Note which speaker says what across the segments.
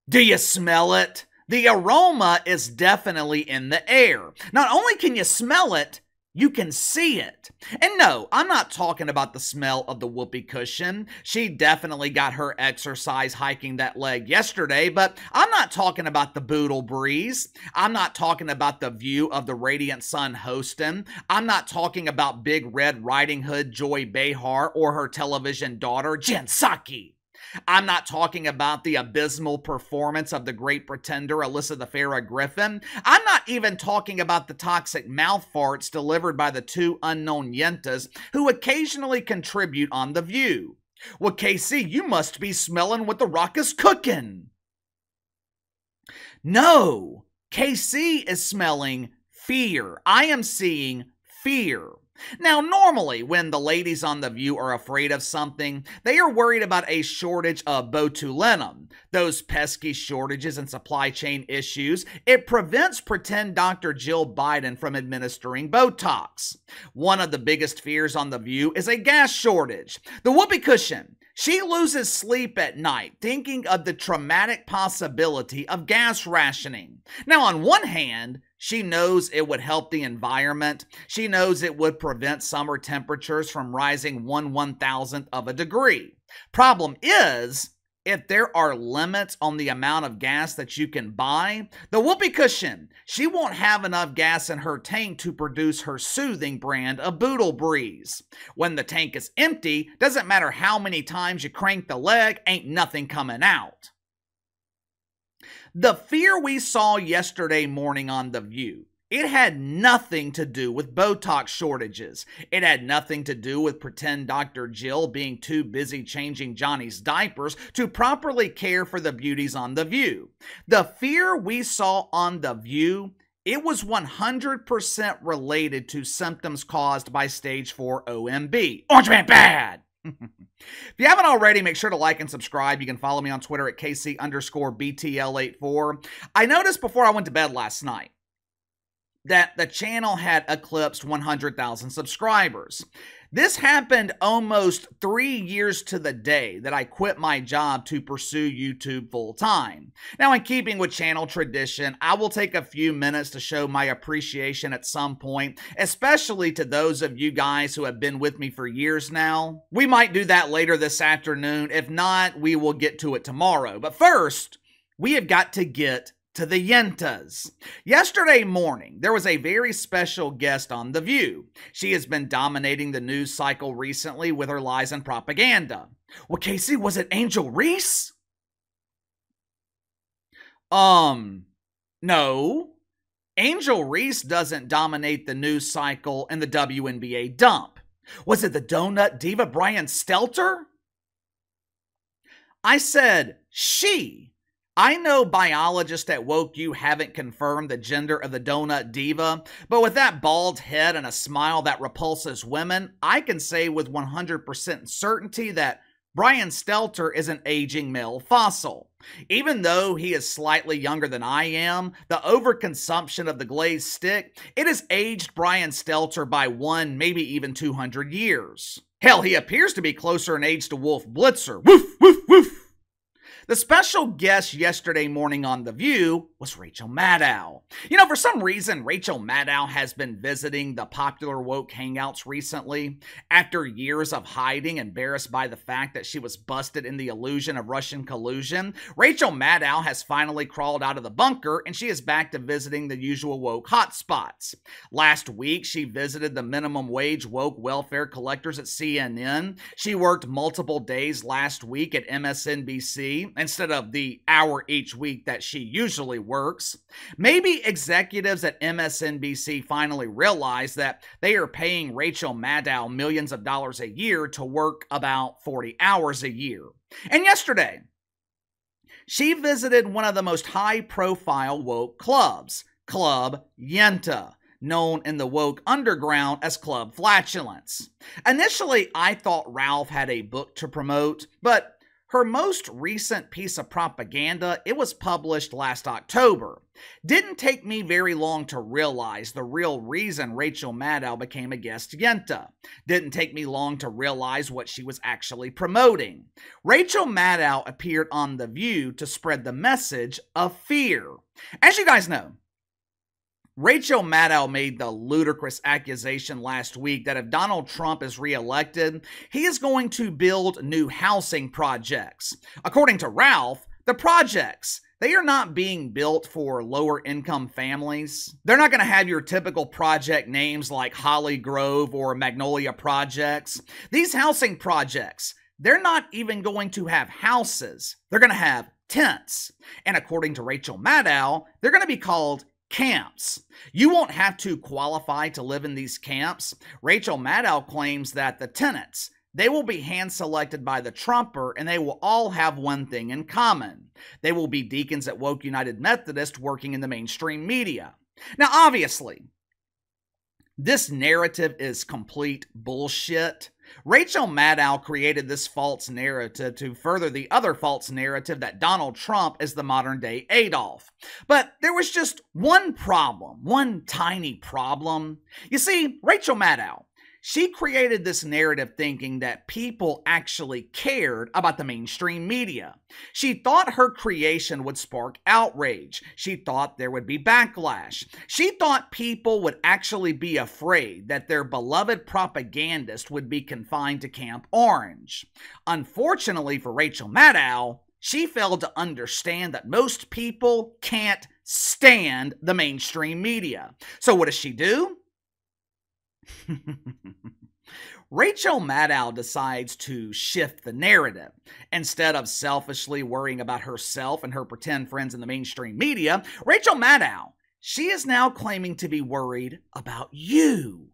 Speaker 1: Do you smell it? The aroma is definitely in the air. Not only can you smell it, you can see it. And no, I'm not talking about the smell of the whoopee cushion. She definitely got her exercise hiking that leg yesterday, but I'm not talking about the boodle breeze. I'm not talking about the view of the radiant sun hosting. I'm not talking about Big Red Riding Hood Joy Behar or her television daughter, Jen Psaki. I'm not talking about the abysmal performance of the great pretender Alyssa the Farrah Griffin. I'm not even talking about the toxic mouth farts delivered by the two unknown yentas who occasionally contribute on The View. Well, KC, you must be smelling what The Rock is cooking. No, KC is smelling fear. I am seeing fear. Now, normally, when the ladies on The View are afraid of something, they are worried about a shortage of botulinum. Those pesky shortages and supply chain issues, it prevents pretend Dr. Jill Biden from administering Botox. One of the biggest fears on The View is a gas shortage. The whoopee cushion. She loses sleep at night thinking of the traumatic possibility of gas rationing. Now, on one hand, she knows it would help the environment. She knows it would prevent summer temperatures from rising 1/1000th of a degree. Problem is, if there are limits on the amount of gas that you can buy, the whoopee cushion, she won't have enough gas in her tank to produce her soothing brand of Boodle Breeze. When the tank is empty, doesn't matter how many times you crank the leg, ain't nothing coming out. The fear we saw yesterday morning on The View, it had nothing to do with Botox shortages. It had nothing to do with pretend Dr. Jill being too busy changing Johnny's diapers to properly care for the beauties on The View. The fear we saw on The View, it was 100% related to symptoms caused by stage 4 OMB. Orange Man Bad! If you haven't already, make sure to like and subscribe. You can follow me on Twitter at KC_BTL84. I noticed before I went to bed last night that the channel had eclipsed 100,000 subscribers. This happened almost 3 years to the day that I quit my job to pursue YouTube full time. Now, in keeping with channel tradition, I will take a few minutes to show my appreciation at some point, especially to those of you guys who have been with me for years now. We might do that later this afternoon. If not, we will get to it tomorrow. But first, we have got to get to the yentas. Yesterday morning, there was a very special guest on The View. She has been dominating the news cycle recently with her lies and propaganda. Well, Casey, was it Angel Reese? No. Angel Reese doesn't dominate the news cycle in the WNBA dump. Was it the donut diva Brian Stelter? I said she. I know biologists at Woke U haven't confirmed the gender of the donut diva, but with that bald head and a smile that repulses women, I can say with 100% certainty that Brian Stelter is an aging male fossil. Even though he is slightly younger than I am, the overconsumption of the glazed stick, it has aged Brian Stelter by 1, maybe even 200 years. Hell, he appears to be closer in age to Wolf Blitzer. Woof, woof, woof. The special guest yesterday morning on The View was Rachel Maddow. You know, for some reason, Rachel Maddow has been visiting the popular woke hangouts recently. After years of hiding, embarrassed by the fact that she was busted in the illusion of Russian collusion, Rachel Maddow has finally crawled out of the bunker and she is back to visiting the usual woke hotspots. Last week, she visited the minimum wage woke welfare collectors at CNN. She worked multiple days last week at MSNBC instead of the hour each week that she usually works. Maybe executives at MSNBC finally realized that they are paying Rachel Maddow millions of dollars a year to work about 40 hours a year. And yesterday, she visited one of the most high-profile woke clubs, Club Yenta, known in the woke underground as Club Flatulence. Initially, I thought Ralph had a book to promote, but Her most recent piece of propaganda, it was published last October. Didn't take me very long to realize the real reason Rachel Maddow became a guest yenta. Didn't take me long to realize what she was actually promoting. Rachel Maddow appeared on The View to spread the message of fear. As you guys know, Rachel Maddow made the ludicrous accusation last week that if Donald Trump is reelected, he is going to build new housing projects. According to Ralph, the projects, they are not being built for lower income families. They're not going to have your typical project names like Holly Grove or Magnolia Projects. These housing projects, they're not even going to have houses. They're going to have tents. And according to Rachel Maddow, they're going to be called camps. You won't have to qualify to live in these camps. Rachel Maddow claims that the tenants, they will be hand-selected by the Trumper, and they will all have one thing in common. They will be deacons at Woke United Methodist working in the mainstream media. Now, obviously, this narrative is complete bullshit. Rachel Maddow created this false narrative to further the other false narrative that Donald Trump is the modern-day Adolf. But there was just one problem, one tiny problem. You see, Rachel Maddow, she created this narrative thinking that people actually cared about the mainstream media. She thought her creation would spark outrage. She thought there would be backlash. She thought people would actually be afraid that their beloved propagandist would be confined to Camp Orange. Unfortunately for Rachel Maddow, she failed to understand that most people can't stand the mainstream media. So what does she do? Rachel Maddow decides to shift the narrative. Instead of selfishly worrying about herself and her pretend friends in the mainstream media, Rachel Maddow, she is now claiming to be worried about you.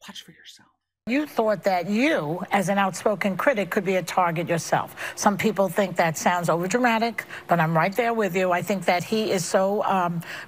Speaker 1: Watch for yourself.
Speaker 2: You thought that you, as an outspoken critic, could be a target yourself. Some people think that sounds overdramatic, but I'm right there with you. I think that he is so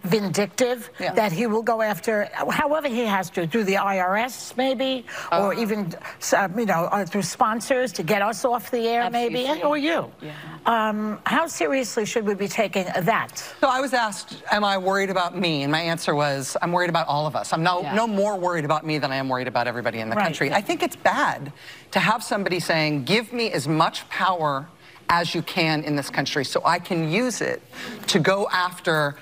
Speaker 2: vindictive that he will go after, however he has to, through the IRS maybe, or even, through sponsors to get us off the air maybe, or you. Yeah. How seriously should we be taking that?
Speaker 3: So I was asked, am I worried about me? And my answer was, I'm worried about all of us. I'm no more worried about me than I am worried about everybody in the country. I think it's bad to have somebody saying, give me as much power as you can in this country so I can use it to go after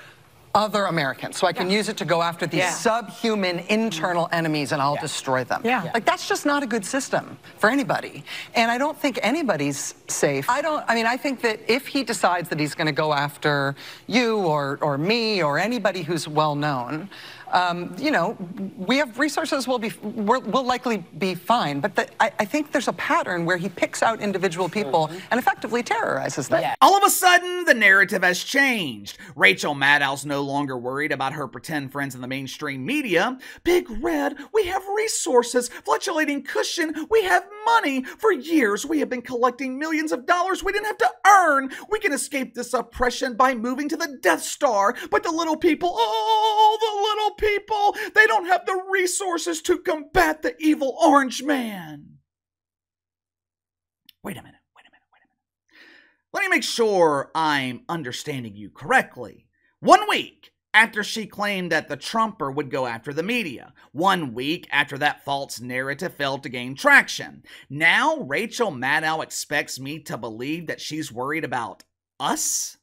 Speaker 3: other Americans, so I can use it to go after these subhuman internal enemies and I'll destroy them. Like, that's just not a good system for anybody. And I don't think anybody's safe. I think that if he decides that he's going to go after you or me or anybody who's well known, we have resources, we'll likely be fine. But I think there's a pattern where he picks out individual people and effectively terrorizes them.
Speaker 1: All of a sudden, the narrative has changed. Rachel Maddow's no longer worried about her pretend friends in the mainstream media. Big Red, we have resources. Fluctuating cushion, we have money. For years, we have been collecting millions of dollars we didn't have to earn. We can escape this oppression by moving to the Death Star. But the little people, oh, the little people, they don't have the resources to combat the evil Orange Man. Wait a minute. Let me make sure I'm understanding you correctly. 1 week after she claimed that the Trumper would go after the media. 1 week after that false narrative failed to gain traction. Now Rachel Maddow expects me to believe that she's worried about us?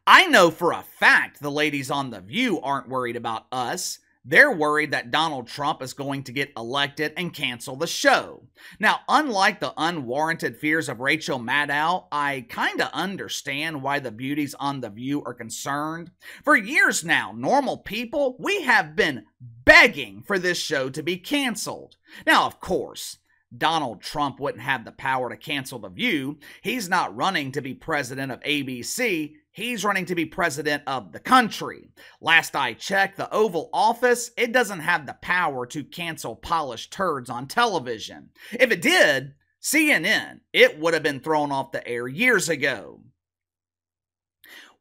Speaker 1: I know for a fact the ladies on The View aren't worried about us. They're worried that Donald Trump is going to get elected and cancel the show. Now, unlike the unwarranted fears of Rachel Maddow, I kinda understand why the beauties on The View are concerned. For years now, normal people, we have been begging for this show to be canceled. Now, of course, Donald Trump wouldn't have the power to cancel The View. He's not running to be president of ABC. He's running to be president of the country. Last I checked, the Oval Office, it doesn't have the power to cancel polished turds on television. If it did, CNN, it would have been thrown off the air years ago.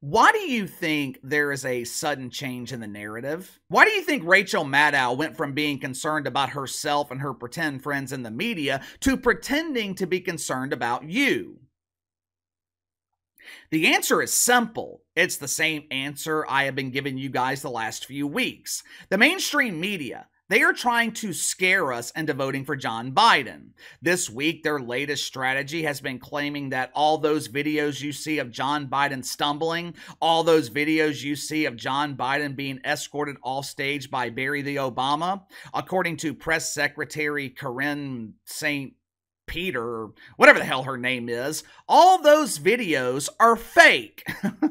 Speaker 1: Why do you think there is a sudden change in the narrative? Why do you think Rachel Maddow went from being concerned about herself and her pretend friends in the media to pretending to be concerned about you? The answer is simple. It's the same answer I have been giving you guys the last few weeks. The mainstream media, they are trying to scare us into voting for John Biden. This week, their latest strategy has been claiming that all those videos you see of John Biden stumbling, all those videos you see of John Biden being escorted off stage by Barry the Obama, according to Press Secretary Corinne St. Peter, or whatever the hell her name is, all those videos are fake.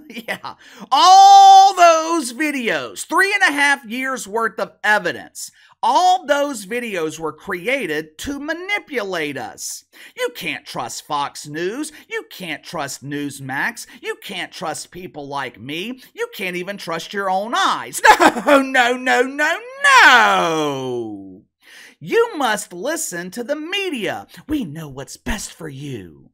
Speaker 1: Yeah, all those videos, 3.5 years worth of evidence. All those videos were created to manipulate us. You can't trust Fox News. You can't trust Newsmax. You can't trust people like me. You can't even trust your own eyes. No, no, no, no, no. You must listen to the media. We know what's best for you.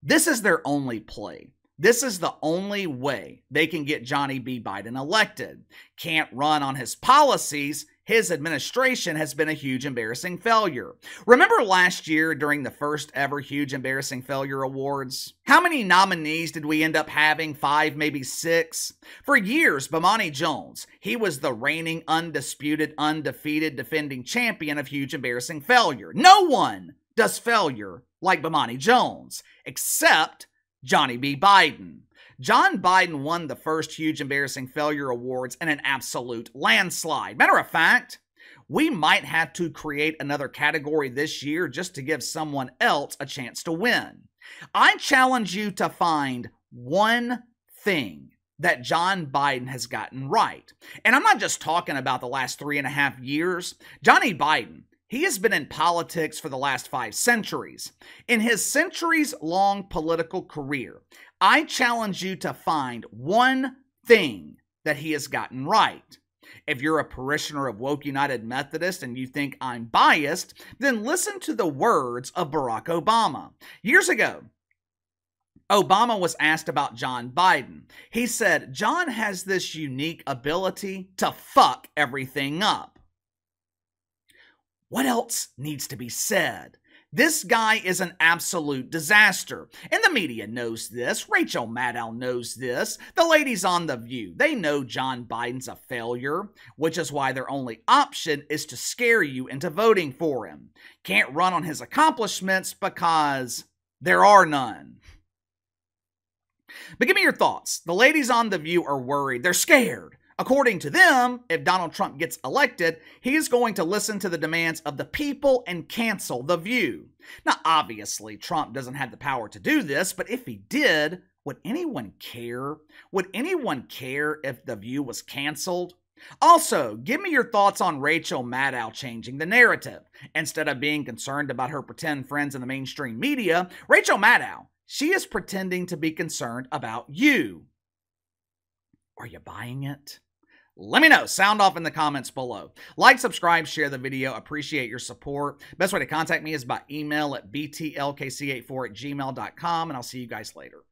Speaker 1: This is their only play. This is the only way they can get Johnny B. Biden elected. Can't run on his policies. His administration has been a huge embarrassing failure. Remember last year during the first ever huge embarrassing failure awards? How many nominees did we end up having? 5, maybe 6? For years, Bomani Jones, he was the reigning, undisputed, undefeated, defending champion of huge embarrassing failure. No one does failure like Bomani Jones, except Johnny B. Biden. John Biden won the first huge embarrassing failure awards in an absolute landslide. Matter of fact, we might have to create another category this year just to give someone else a chance to win. I challenge you to find one thing that John Biden has gotten right. And I'm not just talking about the last 3.5 years. Johnny Biden, he has been in politics for the last 5 centuries. In his centuries-long political career, I challenge you to find one thing that he has gotten right. If you're a parishioner of Woke United Methodist and you think I'm biased, then listen to the words of Barack Obama. Years ago, Obama was asked about John Biden. He said, John has this unique ability to fuck everything up. What else needs to be said? This guy is an absolute disaster. And the media knows this. Rachel Maddow knows this. The ladies on The View, they know John Biden's a failure, which is why their only option is to scare you into voting for him. Can't run on his accomplishments because there are none. But give me your thoughts. The ladies on The View are worried. They're scared. According to them, if Donald Trump gets elected, he is going to listen to the demands of the people and cancel The View. Now, obviously, Trump doesn't have the power to do this, but if he did, would anyone care? Would anyone care if The View was canceled? Also, give me your thoughts on Rachel Maddow changing the narrative. Instead of being concerned about her pretend friends in the mainstream media, Rachel Maddow, she is pretending to be concerned about you. Are you buying it? Let me know. Sound off in the comments below. Like, subscribe, share the video. Appreciate your support. Best way to contact me is by email at btlkc84@gmail.com, and I'll see you guys later.